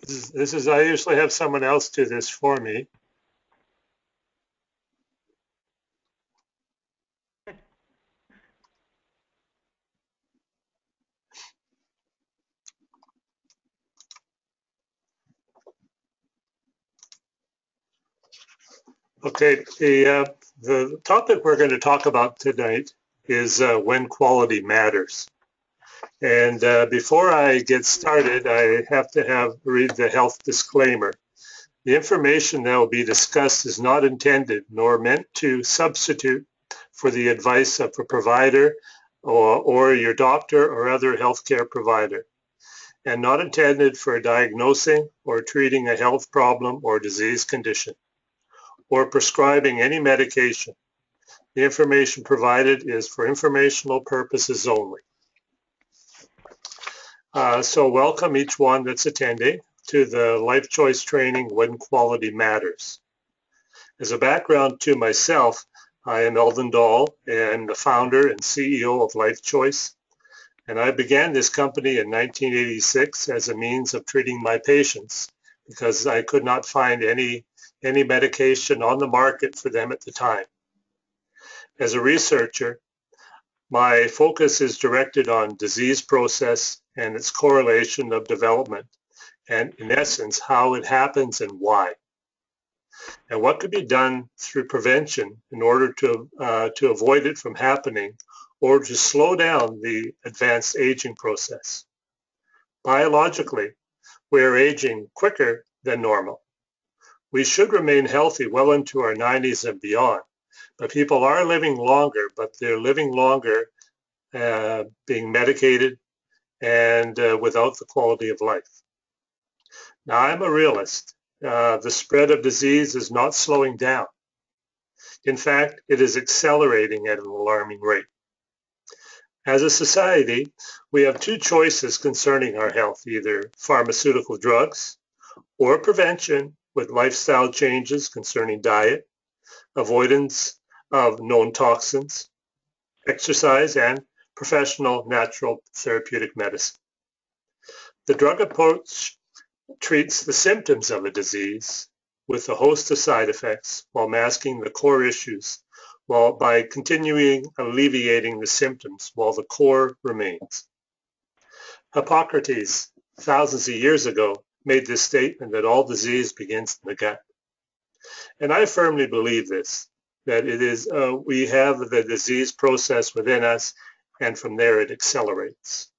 I usually have someone else do this for me. Okay, the topic we're going to talk about tonight is when quality matters. And before I get started, I have to read the health disclaimer. The information that will be discussed is not intended nor meant to substitute for the advice of a provider or your doctor or other healthcare provider, and not intended for diagnosing or treating a health problem or disease condition, or prescribing any medication. The information provided is for informational purposes only. So welcome each one that's attending to the Life Choice Training When Quality Matters. As a background to myself, I am Eldon Dahl and the founder and CEO of Life Choice. And I began this company in 1986 as a means of treating my patients because I could not find any medication on the market for them at the time. As a researcher, my focus is directed on disease process and its correlation of development, and in essence, how it happens and why, and what could be done through prevention in order to avoid it from happening or to slow down the advanced aging process. Biologically, we are aging quicker than normal. We should remain healthy well into our 90s and beyond, but people are living longer, but they're living longer being medicated and without the quality of life. Now, I'm a realist. The spread of disease is not slowing down. In fact, it is accelerating at an alarming rate. As a society, we have two choices concerning our health, either pharmaceutical drugs or prevention with lifestyle changes concerning diet, avoidance of known toxins, exercise, and professional natural therapeutic medicine. The drug approach treats the symptoms of a disease with a host of side effects while masking the core issues, while by continuing alleviating the symptoms while the core remains. Hippocrates, thousands of years ago, made this statement that all disease begins in the gut. And I firmly believe this, that it is we have the disease process within us, and from there it accelerates.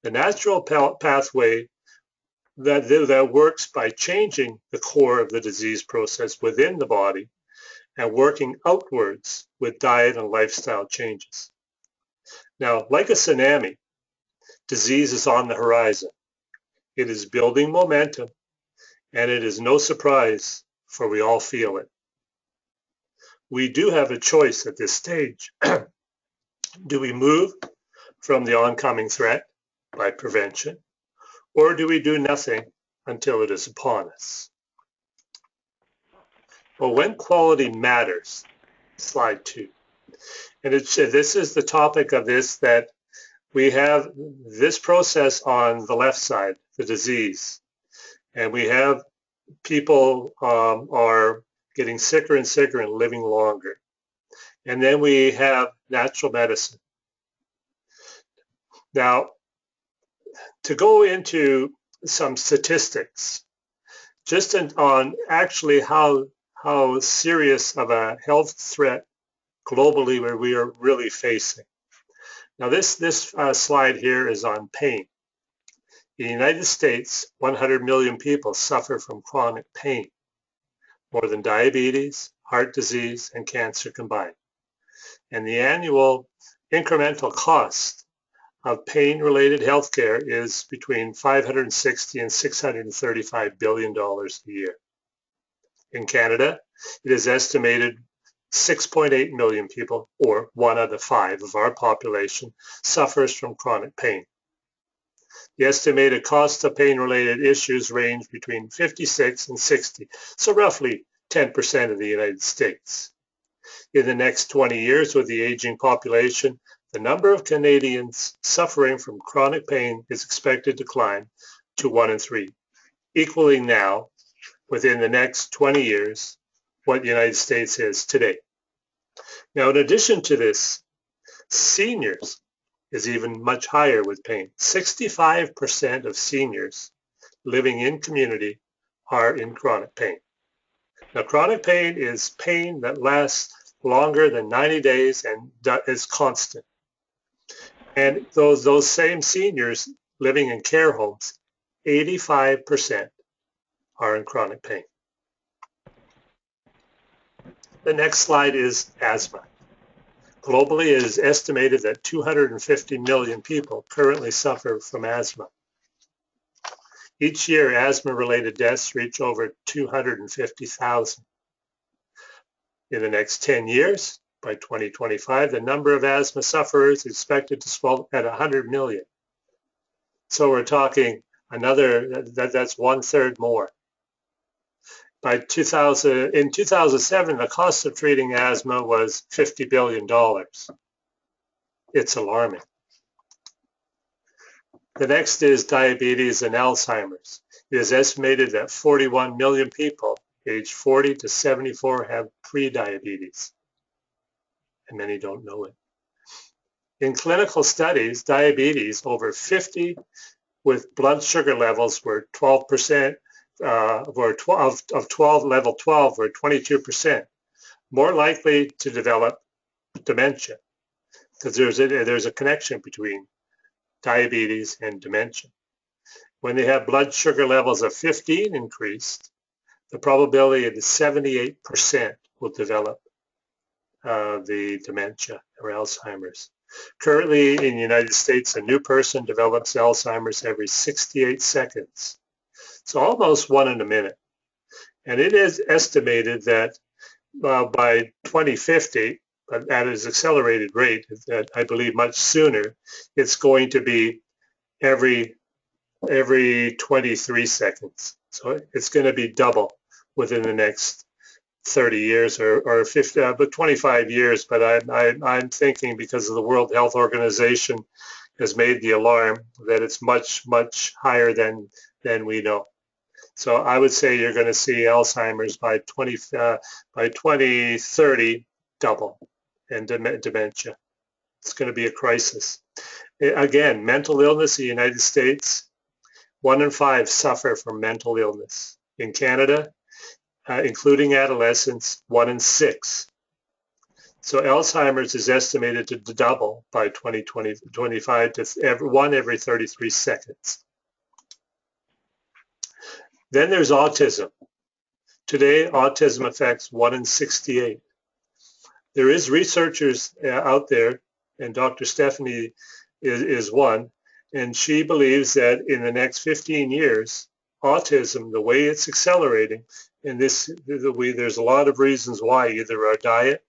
The natural pathway that works by changing the core of the disease process within the body and working outwards with diet and lifestyle changes. Now, like a tsunami, disease is on the horizon. It is building momentum, and it is no surprise, for we all feel it. We do have a choice at this stage. Do we move from the oncoming threat by prevention, or do we do nothing until it is upon us? Well, when quality matters, slide 2. And this is the topic of this, that we have this process on the left side, the disease, and we have people are getting sicker and sicker and living longer. And then we have natural medicine. Now, to go into some statistics, just on actually how serious of a health threat globally where we are really facing. Now, this slide here is on pain. In the United States, 100 million people suffer from chronic pain, more than diabetes, heart disease, and cancer combined. And the annual incremental cost of pain-related healthcare is between $560 and $635 billion a year. In Canada, it is estimated 6.8 million people, or 1 out of 5 of our population, suffers from chronic pain. The estimated cost of pain-related issues range between 56 and 60, so roughly 10% of the United States. In the next 20 years, with the aging population, the number of Canadians suffering from chronic pain is expected to climb to 1 in 3. equaling now, within the next 20 years, what the United States is today. Now, in addition to this, seniors is even much higher with pain. 65% of seniors living in community are in chronic pain. Now, chronic pain is pain that lasts longer than 90 days and is constant. And those same seniors living in care homes, 85% are in chronic pain. The next slide is asthma. Globally, it is estimated that 250 million people currently suffer from asthma. Each year, asthma-related deaths reach over 250,000. In the next 10 years, by 2025, the number of asthma sufferers is expected to swell at 100 million. So we're talking that's 1/3 more. In 2007, the cost of treating asthma was $50 billion. It's alarming. The next is diabetes and Alzheimer's. It is estimated that 41 million people aged 40 to 74 have pre-diabetes, and many don't know it. In clinical studies, diabetes over 50 with blood sugar levels were 12%, level 12 were 22%, more likely to develop dementia, because there's a connection between diabetes and dementia. When they have blood sugar levels of 15 increased, the probability is 78% will develop the dementia or Alzheimer's. Currently in the United States, a new person develops Alzheimer's every 68 seconds. So almost one in a minute. And it is estimated that by 2050, at its accelerated rate, that I believe much sooner, it's going to be every 23 seconds. So it's going to be double within the next 30 years or 50, but 25 years. But I'm thinking, because of the World Health Organization has made the alarm, that it's much, much higher than we know. So I would say you're going to see Alzheimer's by 2030 double, and dementia. It's going to be a crisis. Again, mental illness in the United States, 1 in 5 suffer from mental illness. In Canada, including adolescents, 1 in 6. So Alzheimer's is estimated to double by 2025 to one every 33 seconds. Then there's autism. Today, autism affects 1 in 68. There is researchers out there, and Dr. Stephanie is one, and she believes that in the next 15 years, autism, the way it's accelerating, and there's a lot of reasons why, either our diet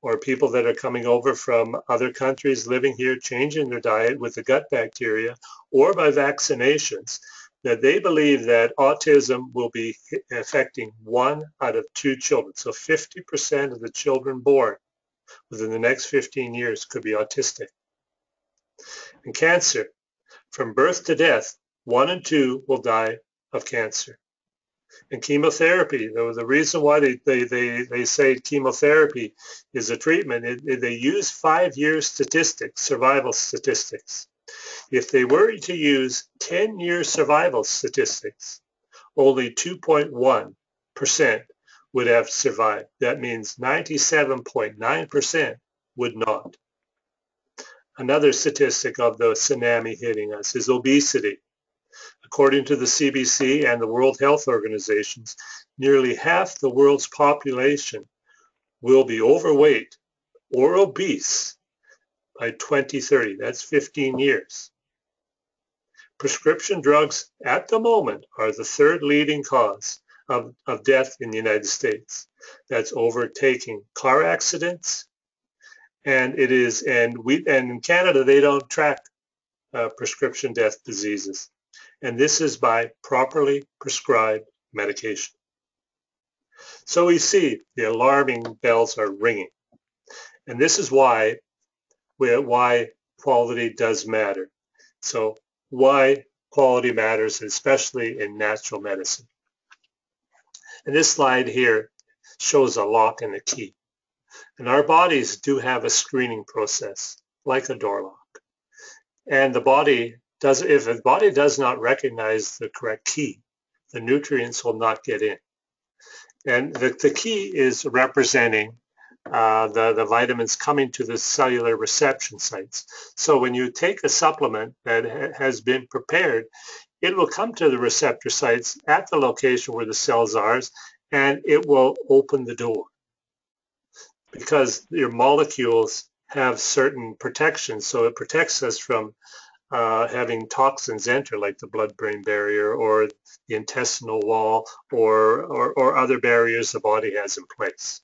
or people that are coming over from other countries living here, changing their diet with the gut bacteria, or by vaccinations, that they believe that autism will be affecting 1 out of 2 children. So 50% of the children born within the next 15 years could be autistic. And cancer, from birth to death, 1 in 2 will die of cancer. And chemotherapy, the reason why they say chemotherapy is a treatment, they use 5-year statistics, survival statistics. If they were to use 10-year survival statistics, only 2.1% would have survived. That means 97.9% would not. Another statistic of the tsunami hitting us is obesity. According to the CBC and the World Health Organizations, nearly half the world's population will be overweight or obese by 2030. That's 15 years. Prescription drugs at the moment are the 3rd leading cause of death in the United States. That's overtaking car accidents, and in Canada they don't track prescription death diseases, and this is by properly prescribed medication. So we see the alarming bells are ringing, and this is why quality does matter. So why quality matters, especially in natural medicine. And this slide here shows a lock and a key. And our bodies do have a screening process, like a door lock. And the body does, if the body does not recognize the correct key, the nutrients will not get in. And the key is representing the vitamins coming to the cellular reception sites. So when you take a supplement that has been prepared, it will come to the receptor sites at the location where the cells are, and it will open the door. Because your molecules have certain protections, so it protects us from having toxins enter, like the blood-brain barrier or the intestinal wall or other barriers the body has in place.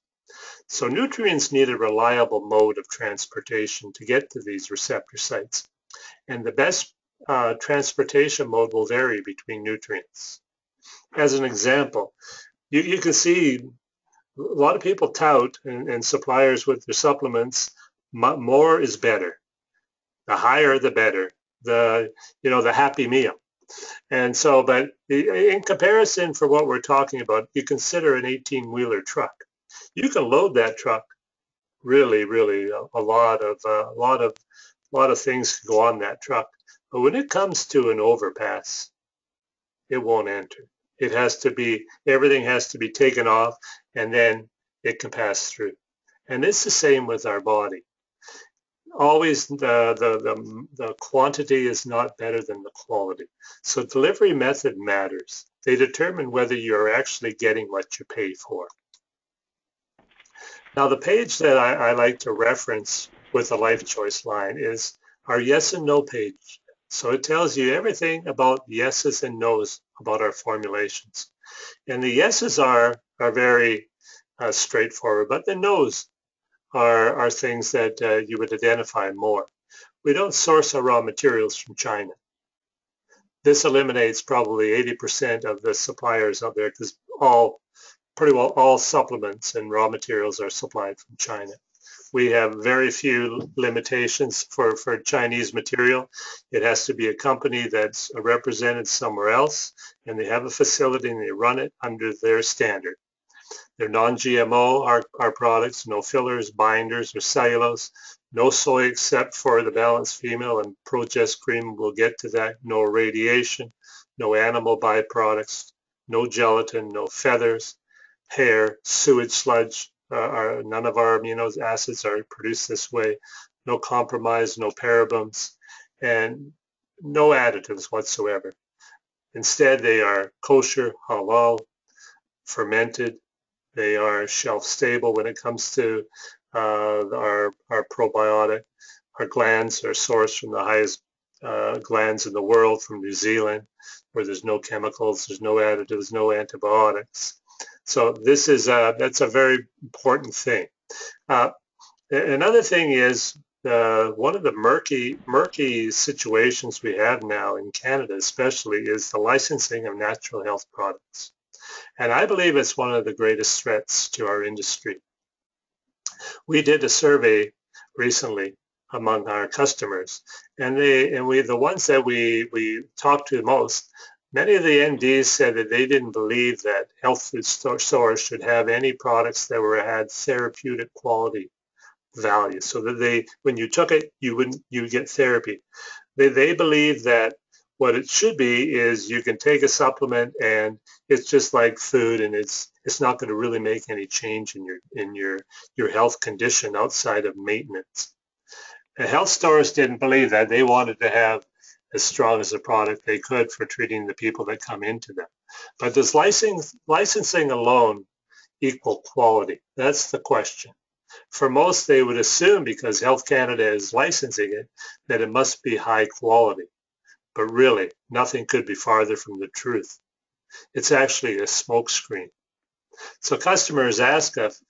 So nutrients need a reliable mode of transportation to get to these receptor sites. And the best transportation mode will vary between nutrients. As an example, you can see a lot of people tout and suppliers with their supplements, more is better. The higher, the better. The happy meal. And so, but in comparison for what we're talking about, you consider an 18-wheeler truck. You can load that truck really a lot of things can go on that truck. But when it comes to an overpass, it won't enter. It has to be, everything has to be taken off, and then it can pass through. And it's the same with our body. Always the quantity is not better than the quality. So delivery method matters. They determine whether you're actually getting what you pay for. Now the page that I like to reference with the Life Choice line is our yes and no page. So it tells you everything about yeses and nos about our formulations. And the yeses are very straightforward, but the nos are things that you would identify more. We don't source our raw materials from China. This eliminates probably 80% of the suppliers out there, because pretty well all supplements and raw materials are supplied from China. We have very few limitations for Chinese material. It has to be a company that's represented somewhere else, and they have a facility and they run it under their standard. They're non-GMO, our products, no fillers, binders, or cellulose, no soy except for the balanced female and Progest cream. We'll get to that. No radiation, no animal byproducts, no gelatin, no feathers, hair, sewage sludge. None of our amino acids are produced this way. No compromise, no parabens, and no additives whatsoever. Instead, they are kosher, halal, fermented. They are shelf stable when it comes to our probiotic. Our glands are sourced from the highest glands in the world, from New Zealand, where there's no chemicals, there's no additives, no antibiotics. So this is that's a very important thing. Another thing is one of the murky situations we have now in Canada, especially, is the licensing of natural health products. And I believe it's one of the greatest threats to our industry. We did a survey recently among our customers, and the ones that we talked to most, many of the MDs said that they didn't believe that health food stores should have any products that had therapeutic quality value, so that when you took it, you get therapy. They believe that what it should be is you can take a supplement and it's just like food, and it's not going to really make any change in your health condition outside of maintenance. And health stores didn't believe that. They wanted to have as strong as a product they could for treating the people that come into them. But does licensing alone equal quality? That's the question. For most, they would assume, because Health Canada is licensing it, that it must be high quality. But really, nothing could be farther from the truth. It's actually a smokescreen. So customers ask us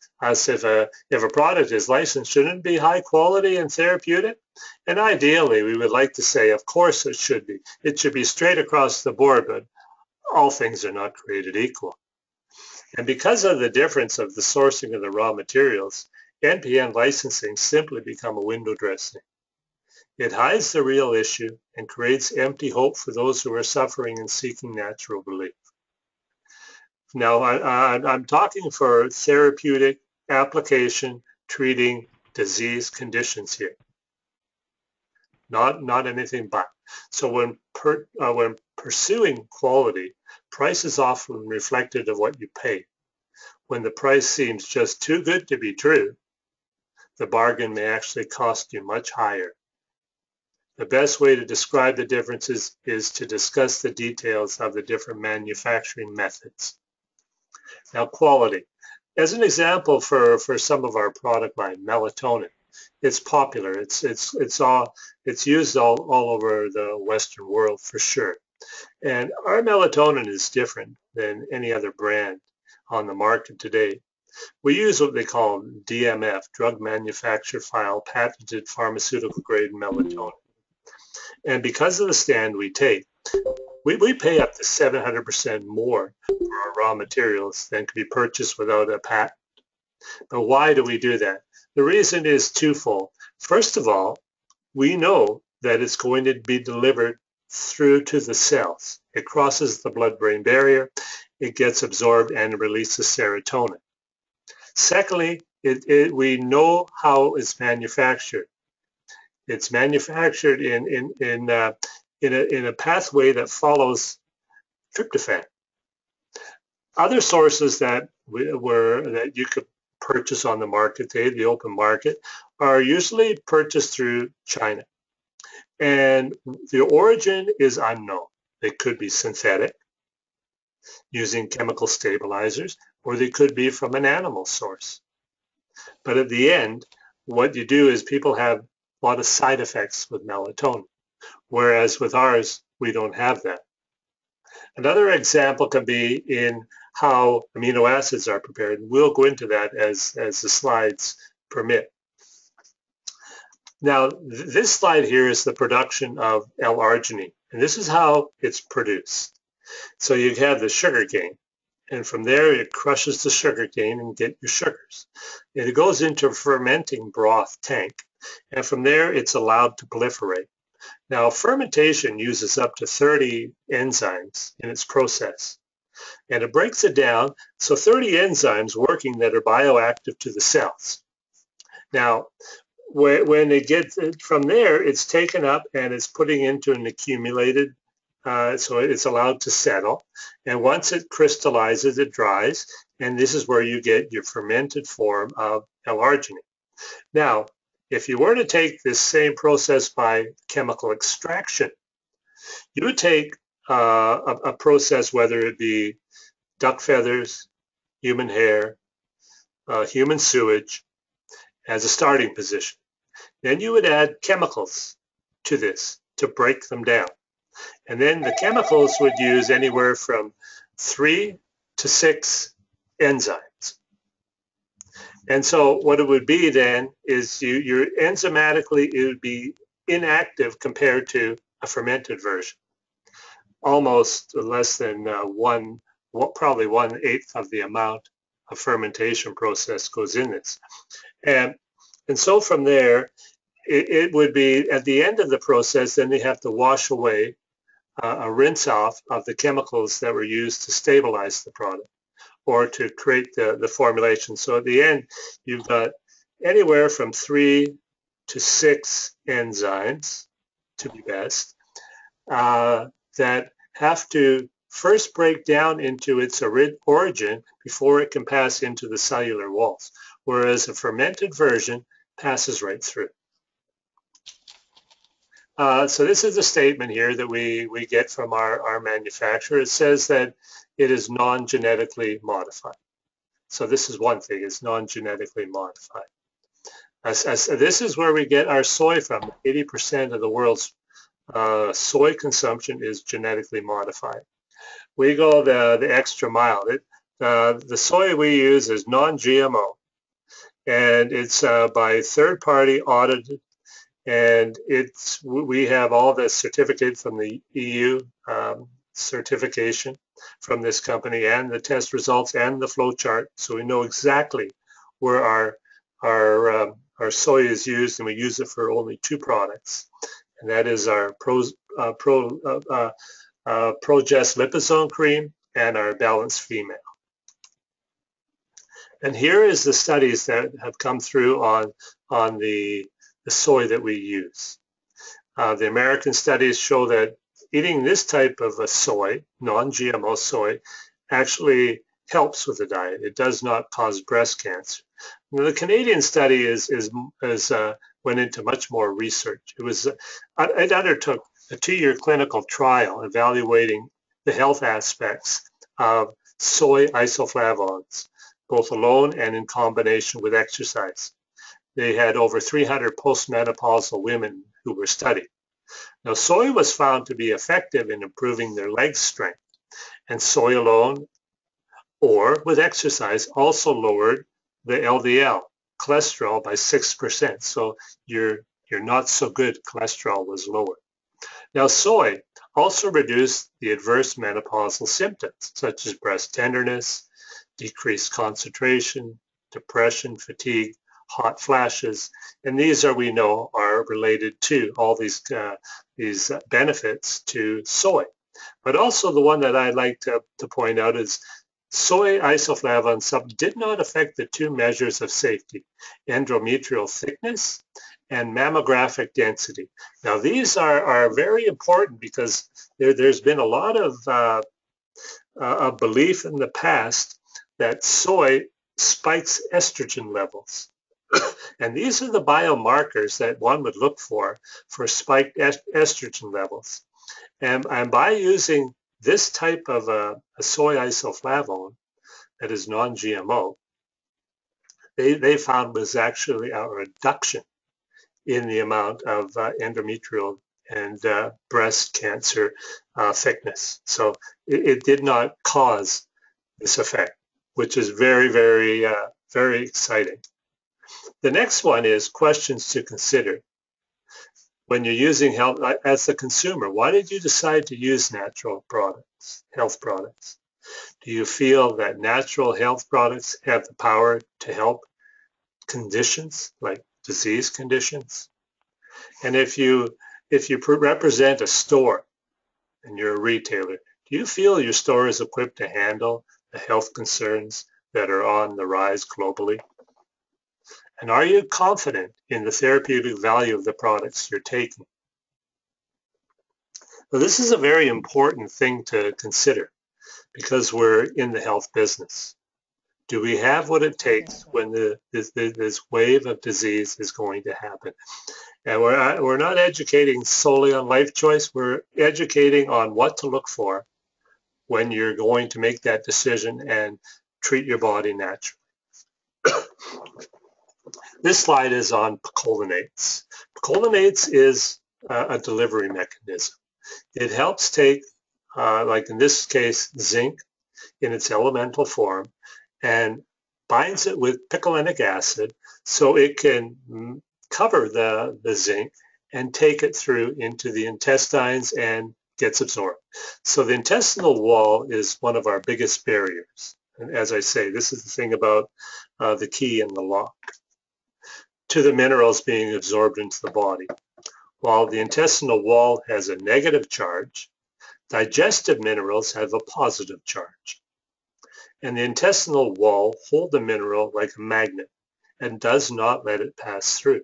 if a product is licensed, shouldn't it be high quality and therapeutic? And ideally, we would like to say, of course it should be. It should be straight across the board, but all things are not created equal. And because of the difference of the sourcing of the raw materials, NPN licensing simply become a window dressing. It hides the real issue and creates empty hope for those who are suffering and seeking natural relief. Now, I'm talking for therapeutic application treating disease conditions here, not anything but. So when pursuing quality, price is often reflected of what you pay. When the price seems just too good to be true, the bargain may actually cost you much higher. The best way to describe the differences is to discuss the details of the different manufacturing methods. Now, quality. As an example for some of our product line, melatonin, it's popular. It's used all over the Western world for sure. And our melatonin is different than any other brand on the market today. We use what they call DMF, Drug Manufacturer File, patented pharmaceutical grade melatonin. And because of the stand we take, we pay up to 700% more for our raw materials than can be purchased without a patent. But why do we do that? The reason is twofold. First of all, we know that it's going to be delivered through to the cells. It crosses the blood-brain barrier, it gets absorbed and releases serotonin. Secondly, we know how it's manufactured. It's manufactured in a pathway that follows tryptophan. Other sources that you could purchase on the market today, the open market, are usually purchased through China. And the origin is unknown. They could be synthetic, using chemical stabilizers, or they could be from an animal source. But at the end, what you do is people have a lot of side effects with melatonin, whereas with ours, we don't have that. Another example can be in how amino acids are prepared. We'll go into that as the slides permit. Now, this slide here is the production of L-arginine, and this is how it's produced. So you have the sugar cane, and from there it crushes the sugar cane and get your sugars. And it goes into a fermenting broth tank, and from there it's allowed to proliferate. Now, fermentation uses up to 30 enzymes in its process, and it breaks it down, so 30 enzymes working that are bioactive to the cells. Now, when it gets from there, it's taken up and it's putting into an accumulated, so it's allowed to settle. And once it crystallizes, it dries, and this is where you get your fermented form of L-arginine. Now, if you were to take this same process by chemical extraction, you would take a process, whether it be duck feathers, human hair, human sewage, as a starting position. Then you would add chemicals to this to break them down. And then the chemicals would use anywhere from 3 to 6 enzymes. And so what it would be then is you're enzymatically, it would be inactive compared to a fermented version. Almost less than probably 1/8 of the amount of fermentation process goes in this. And so from there, it would be at the end of the process, then they have to wash away a rinse off of the chemicals that were used to stabilize the product or to create the formulation. So at the end, you've got anywhere from 3 to 6 enzymes, to be best, that have to first break down into its origin before it can pass into the cellular walls, whereas a fermented version passes right through. So this is a statement here that we get from our manufacturer. It says that it is non-genetically modified. So this is one thing, it's non-genetically modified. This is where we get our soy from. 80% of the world's soy consumption is genetically modified. We go the extra mile. The soy we use is non-GMO, and it's by third-party audited, and we have all the certificate from the EU certification from this company, and the test results and the flow chart, so we know exactly where our our soy is used, and we use it for only two products, and that is our Progest Lipid Zone cream and our Balanced Female. And here is the studies that have come through on the soy that we use. The American studies show that eating this type of a soy, non-GMO soy, actually helps with the diet. It does not cause breast cancer. Now, the Canadian study went into much more research. It undertook a 2-year clinical trial evaluating the health aspects of soy isoflavones, both alone and in combination with exercise. They had over 300 postmenopausal women who were studied. Now, soy was found to be effective in improving their leg strength, and soy alone or with exercise also lowered the LDL cholesterol by 6%. So your not so good cholesterol was lowered. Now, soy also reduced the adverse menopausal symptoms such as breast tenderness, decreased concentration, depression, fatigue, hot flashes, and these we know are related to all these benefits to soy. But also the one that I'd like to point out is soy isoflavones did not affect the two measures of safety, endometrial thickness and mammographic density. Now these are very important because there's been a lot of belief in the past that soy spikes estrogen levels. And these are the biomarkers that one would look for spiked estrogen levels. And by using this type of a soy isoflavone that is non-GMO, they found was actually a reduction in the amount of endometrial and breast cancer thickness. So it did not cause this effect, which is very, very, very exciting. The next one is questions to consider. When you're using health, as a consumer, why did you decide to use natural products, health products? Do you feel that natural health products have the power to help conditions like disease conditions? And if you represent a store and you're a retailer, do you feel your store is equipped to handle the health concerns that are on the rise globally? And are you confident in the therapeutic value of the products you're taking? Well, this is a very important thing to consider because we're in the health business. Do we have what it takes when this wave of disease is going to happen? And we're not educating solely on life choice. We're educating on what to look for when you're going to make that decision and treat your body naturally. This slide is on picolinates. Picolinates is a delivery mechanism. It helps take, like in this case, zinc in its elemental form and binds it with picolinic acid so it can cover the zinc and take it through into the intestines and gets absorbed. So the intestinal wall is one of our biggest barriers. And as I say, this is the thing about the key and the lock to the minerals being absorbed into the body. While the intestinal wall has a negative charge, digestive minerals have a positive charge. And the intestinal wall holds the mineral like a magnet and does not let it pass through.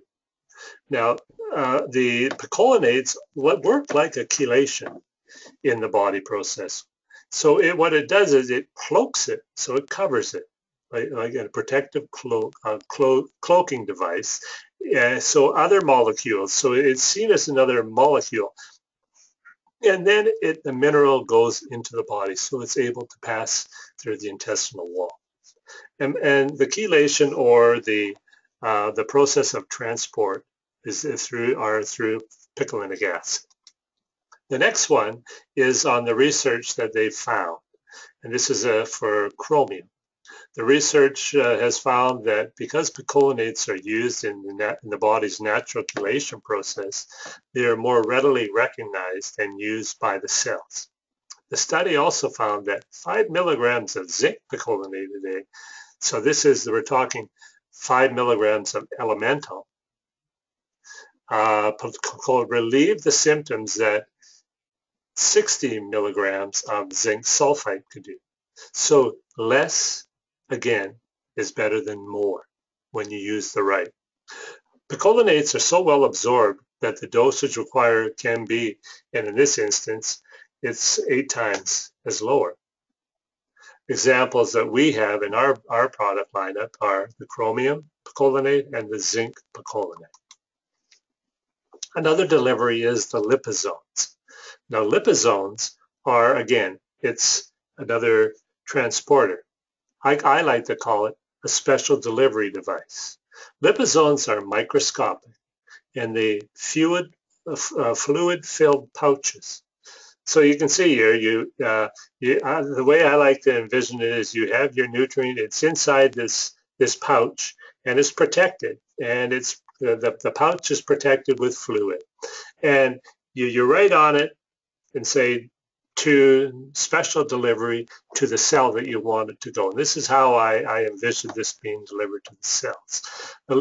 Now, the picolinates work like a chelation in the body process. So what it does is it cloaks it, so it covers it, like a protective cloaking device. So other molecules, so it's seen as another molecule. And then the mineral goes into the body, so it's able to pass through the intestinal wall. And the chelation, or the process of transport, is through picolinic acid. The next one is on the research that they've found, and this is for chromium. The research has found that because picolinates are used in the body's natural chelation process, they are more readily recognized and used by the cells. The study also found that 5 milligrams of zinc picolinate a day, so we're talking 5 milligrams of elemental, relieve the symptoms that 60 milligrams of zinc sulfite could do. So less, again, is better than more when you use the right. Picolinates are so well absorbed that the dosage required can be, and in this instance, it's 8 times as lower. Examples that we have in our product lineup are the chromium picolinate and the zinc picolinate. Another delivery is the Lipid Zones. Now, Lipid Zones are, again, it's another transporter. I like to call it a special delivery device. Lipid Zones are microscopic and they fluid-filled pouches. So you can see here, the way I like to envision it is you have your nutrient, it's inside this pouch, and it's protected, and it's the pouch is protected with fluid, and you write on it and say to special delivery to the cell that you want it to go. And this is how I envision this being delivered to the cells. The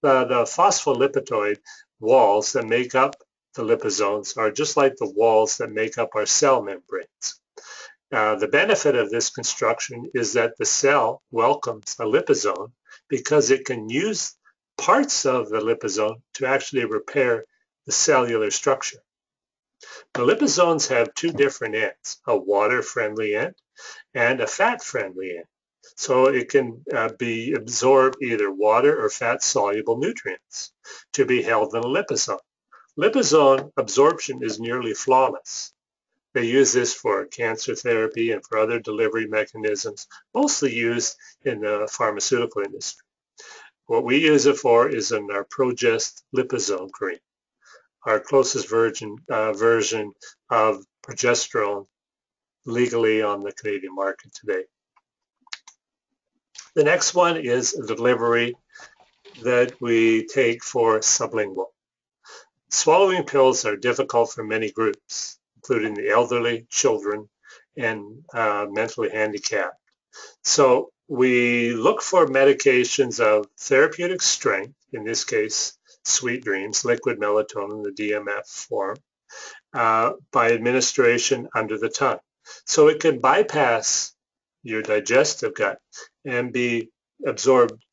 phospholipid walls that make up the lipid zones are just like the walls that make up our cell membranes. The benefit of this construction is that the cell welcomes a lipid zone because it can use parts of the lipid zone to actually repair the cellular structure. The lipid zones have two different ends, a water-friendly end and a fat-friendly end. So it can be absorb either water or fat-soluble nutrients to be held in a lipid zone. Lipid zone absorption is nearly flawless. They use this for cancer therapy and for other delivery mechanisms, mostly used in the pharmaceutical industry. What we use it for is in our Progest liposome cream, our closest version of progesterone legally on the Canadian market today. The next one is a delivery that we take for sublingual. Swallowing pills are difficult for many groups, including the elderly, children, and mentally handicapped. So we look for medications of therapeutic strength, in this case, Sweet Dreams, liquid melatonin, the DMF form, by administration under the tongue. So it can bypass your digestive gut and be absorbed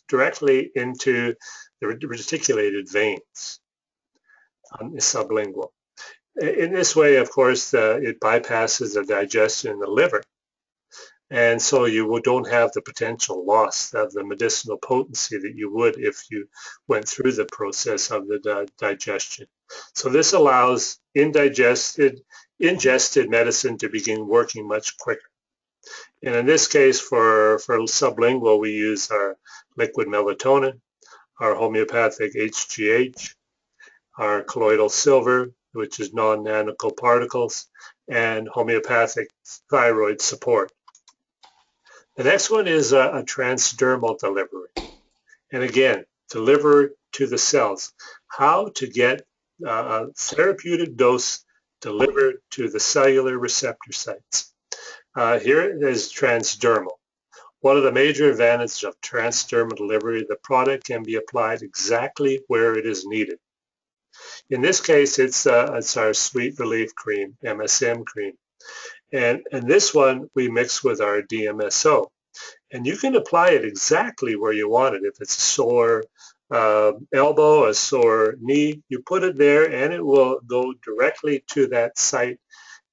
directly into the reticulated veins. Sublingual. In this way, of course, it bypasses the digestion in the liver, and so you don't have the potential loss of the medicinal potency that you would if you went through the process of the digestion. So this allows ingested medicine to begin working much quicker. And in this case, for sublingual, we use our liquid melatonin, our homeopathic HGH, our colloidal silver, which is non-nanoparticles, and homeopathic thyroid support. The next one is a transdermal delivery. And again, deliver to the cells. How to get a therapeutic dose delivered to the cellular receptor sites. Here is transdermal. One of the major advantages of transdermal delivery, the product can be applied exactly where it is needed. In this case, it's our Sweet Relief Cream, MSM cream. And this one we mix with our DMSO. And you can apply it exactly where you want it. If it's a sore elbow, a sore knee, you put it there and it will go directly to that site,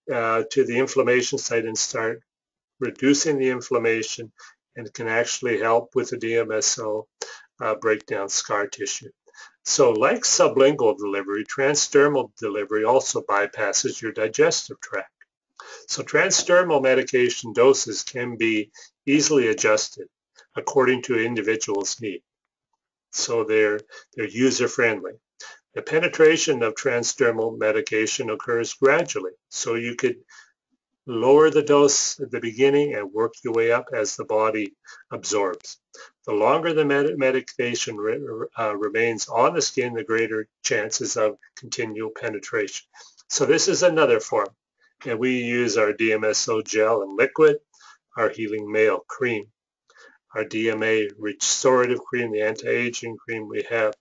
to the inflammation site, and start reducing the inflammation, and it can actually help with the DMSO break down scar tissue. So like sublingual delivery, transdermal delivery also bypasses your digestive tract. So transdermal medication doses can be easily adjusted according to an individual's need. So they're user-friendly. The penetration of transdermal medication occurs gradually. So you could lower the dose at the beginning and work your way up as the body absorbs. The longer the medication remains on the skin, the greater chances of continual penetration. So this is another form. And we use our DMSO gel and liquid, our Healing Male cream, our DMA restorative cream, the anti-aging cream. We have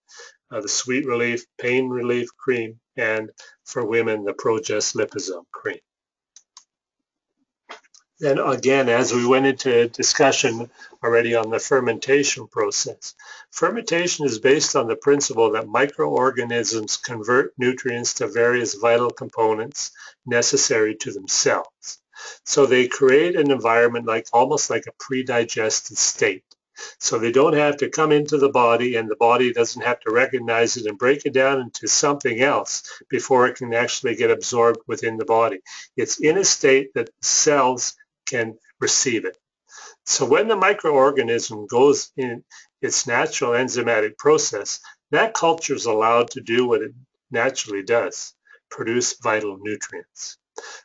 the Sweet Relief Pain Relief Cream, and for women, the Progest Liposome Cream. Then again, as we went into discussion already on the fermentation process, fermentation is based on the principle that microorganisms convert nutrients to various vital components necessary to themselves. So they create an environment almost like a pre-digested state. So they don't have to come into the body, and the body doesn't have to recognize it and break it down into something else before it can actually get absorbed within the body. It's in a state that cells can receive it. So when the microorganism goes in its natural enzymatic process, that culture is allowed to do what it naturally does, produce vital nutrients.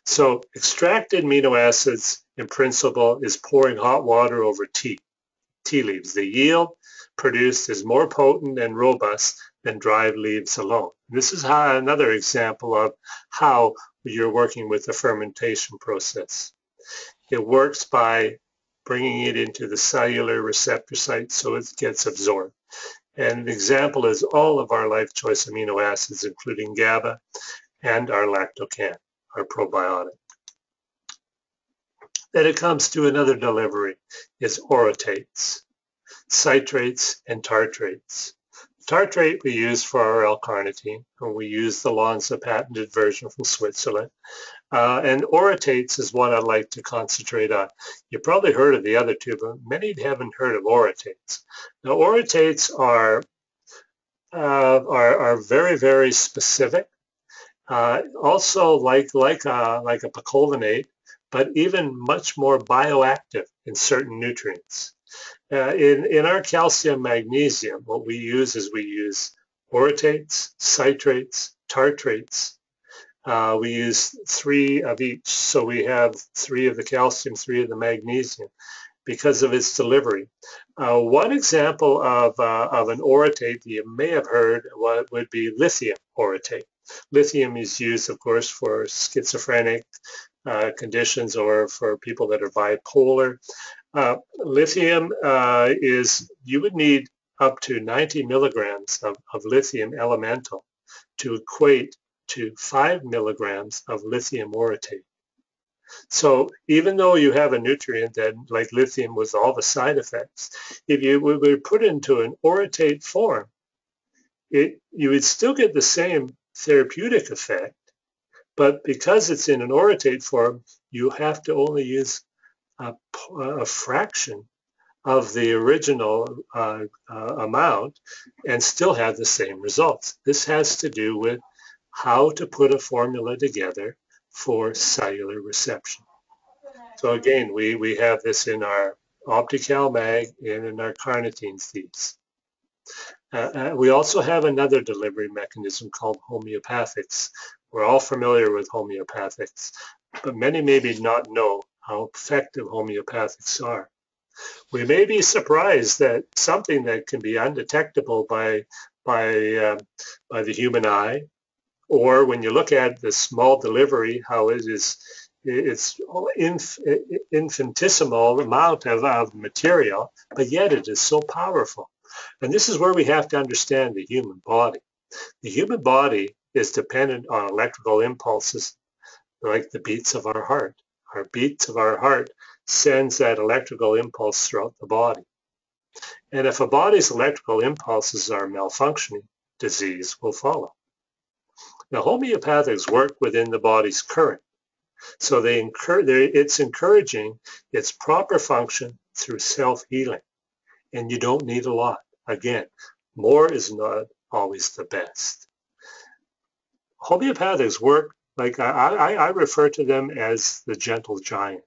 So extracted amino acids, in principle, is pouring hot water over tea leaves. The yield produced is more potent and robust than dried leaves alone. This is another example of how you're working with the fermentation process. It works by bringing it into the cellular receptor site so it gets absorbed. And an example is all of our life choice amino acids, including GABA and our lactocan, our probiotic. Then it comes to another delivery, is orotates, citrates, and tartrates. Tartrate we use for our L-carnitine, and we use the Lonza patented version from Switzerland. And orotates is what I'd like to concentrate on. You probably heard of the other two, but many haven't heard of orotates. Now, orotates are very, very specific. Also like a picolinate, but even much more bioactive in certain nutrients. In our calcium magnesium, what we use is we use orotates, citrates, tartrates. We use 3 of each, so we have 3 of the calcium, 3 of the magnesium, because of its delivery. One example of an orotate that you may have heard would be lithium orotate. Lithium is used, of course, for schizophrenic conditions or for people that are bipolar. Lithium you would need up to 90 milligrams of lithium elemental to equate to 5 milligrams of lithium orotate. So even though you have a nutrient that, like lithium, with all the side effects, if you were put into an orotate form, you would still get the same therapeutic effect, but because it's in an orotate form, you have to only use a fraction of the original amount and still have the same results. This has to do with how to put a formula together for cellular reception. So again, we have this in our Optical Mag and in our carnitine thieves. We also have another delivery mechanism called homeopathics. We're all familiar with homeopathics, but many maybe not know how effective homeopathics are. We may be surprised that something that can be undetectable by the human eye, or when you look at the small delivery, how it's infinitesimal amount of material, but yet it is so powerful. And this is where we have to understand the human body. The human body is dependent on electrical impulses like the beats of our heart. Our beats of our heart sends that electrical impulse throughout the body. And if a body's electrical impulses are malfunctioning, disease will follow. Now, homeopathics work within the body's current, so it's encouraging its proper function through self-healing, and you don't need a lot. Again, more is not always the best. Homeopathics work like I refer to them as the gentle giant.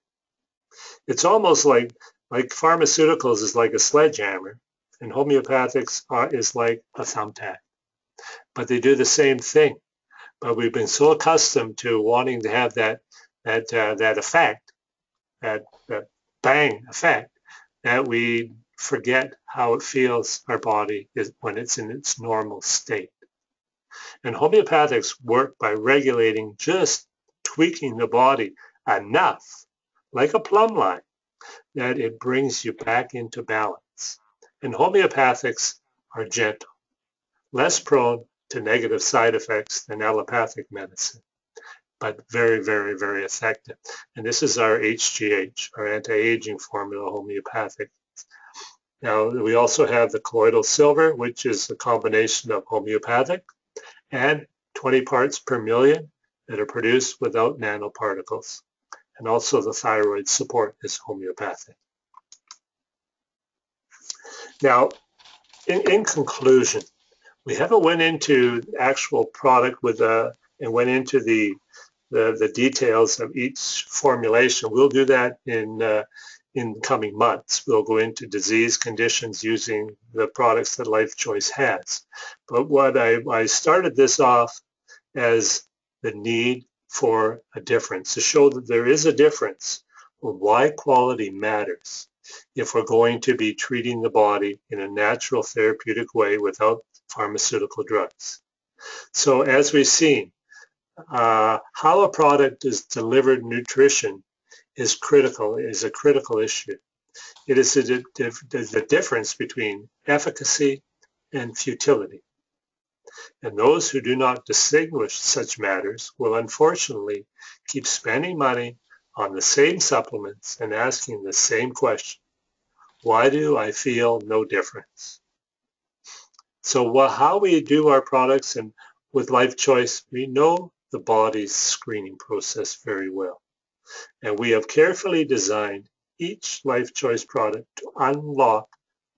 It's almost like pharmaceuticals is like a sledgehammer, and homeopathics is like a thumbtack, but they do the same thing. But we've been so accustomed to wanting to have that effect, that bang effect, that we forget how it feels our body is when it's in its normal state. And homeopathics work by regulating, just tweaking the body enough, like a plumb line, that it brings you back into balance. And homeopathics are gentle. less prone to negative side effects than allopathic medicine, but very, very, very effective. And this is our HGH, our anti-aging formula, homeopathic. Now, we also have the colloidal silver, which is a combination of homeopathic and 20 parts per million that are produced without nanoparticles. And also the thyroid support is homeopathic. Now, in conclusion, we haven't went into actual product and went into the details of each formulation. We'll do that in coming months. We'll go into disease conditions using the products that Life Choice has. But what I started this off as the need for a difference, to show that there is a difference of why quality matters if we're going to be treating the body in a natural therapeutic way without pharmaceutical drugs. So as we've seen, how a product is delivered nutrition is a critical issue. It is the difference between efficacy and futility. And those who do not distinguish such matters will unfortunately keep spending money on the same supplements and asking the same question: why do I feel no difference? So how we do our products, and with Life Choice, we know the body's screening process very well. And we have carefully designed each Life Choice product to unlock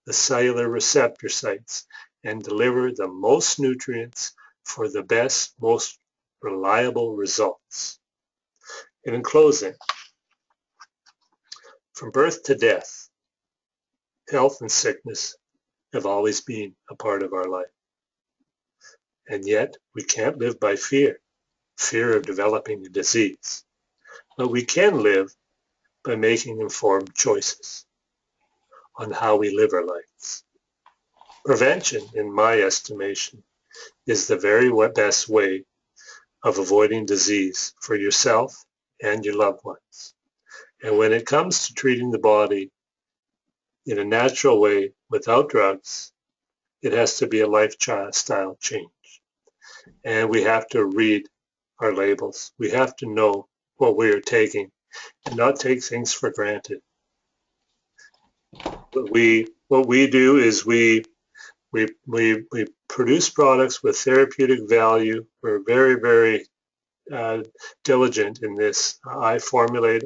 the cellular receptor sites and deliver the most nutrients for the best, most reliable results. And in closing, from birth to death, health and sickness have always been a part of our life. And yet we can't live by fear of developing a disease. But we can live by making informed choices on how we live our lives. Prevention, in my estimation, is the very best way of avoiding disease for yourself and your loved ones. And when it comes to treating the body in a natural way without drugs, it has to be a lifestyle change. And we have to read our labels. We have to know what we are taking and not take things for granted. What we do is we produce products with therapeutic value. We're very, very diligent in this. I formulate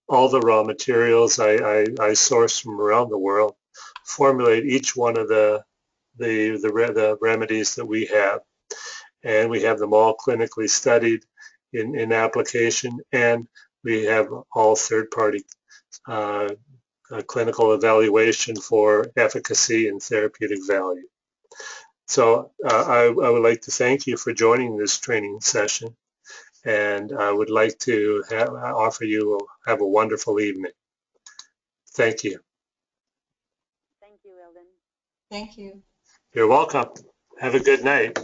all the raw materials. I source from around the world, formulate each one of the remedies that we have, and we have them all clinically studied in application, and we have all third-party clinical evaluation for efficacy and therapeutic value. So I would like to thank you for joining this training session, and I would like to offer you have a wonderful evening. Thank you. Thank you, Eldon. Thank you. You're welcome. Have a good night.